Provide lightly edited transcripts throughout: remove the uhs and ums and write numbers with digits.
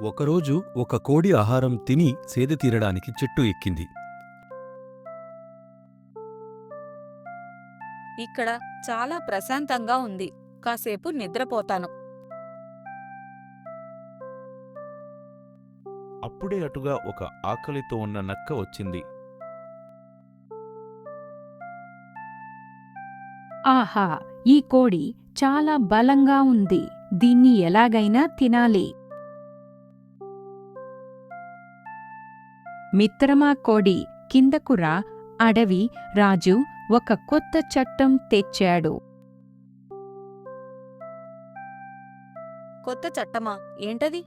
ఒకరోజు ఒక కోడి ఆహారం తిని సేద తీరడానికి చెట్టు ఎక్కింది. ఇక్కడ చాలా ప్రశాంతంగా ఉంది. కాసేపు నిద్రపోతాను. అప్పుడే అటుగా ఒక ఆకలితో ఉన్న నక్క వచ్చింది. ఆహా! ఈ కోడి చాలా బలంగా ఉంది. దీన్ని ఎలాగైనా తినాలి. మిత్రమా కోడి, కిందకు రా. అడవి రాజు ఒక కొత్త చట్టం తెచ్చాడు. కొత్త చట్టమా? ఏంటది?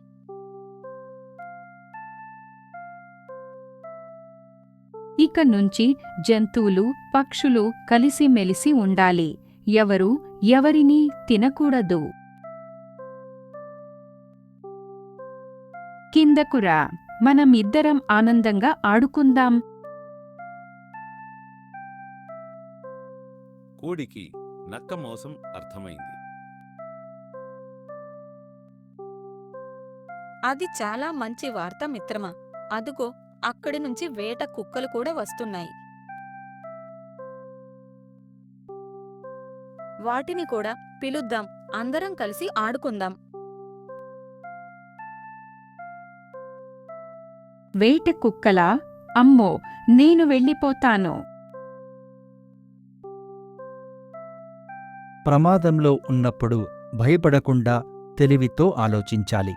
ఇక నుంచి జంతువులు, పక్షులు కలిసిమెలిసి ఉండాలి. ఎవరు ఎవరినీ తినకూడదు. కిందకురా, మనమిద్దరం ఆనందంగా ఆడుకుందాం. కోడికి నక్క మోసం అర్థమైంది. అది చాలా మంచి వార్త మిత్రమా. అదుగో అక్కడి నుంచి వేట కుక్కలు కూడా వస్తున్నాయి. వాటిని కూడా పిలుద్దాం. అందరం కలిసి ఆడుకుందాం. వేట కుక్కలా? అమ్మో, నేను వెళ్ళిపోతాను. ప్రమాదంలో ఉన్నప్పుడు భయపడకుండా తెలివితో ఆలోచించాలి.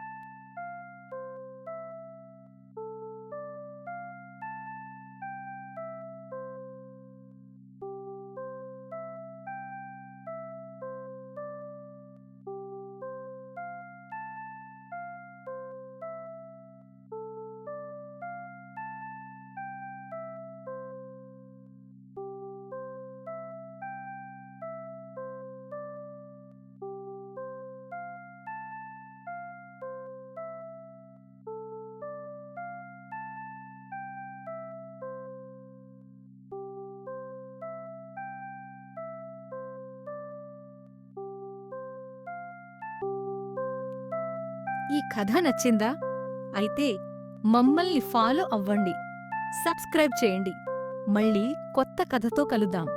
ఈ కథ నచ్చిందా? అయితే మమ్మల్ని ఫాలో అవ్వండి, సబ్స్క్రైబ్ చేయండి. మళ్ళీ కొత్త కథతో కలుద్దాం.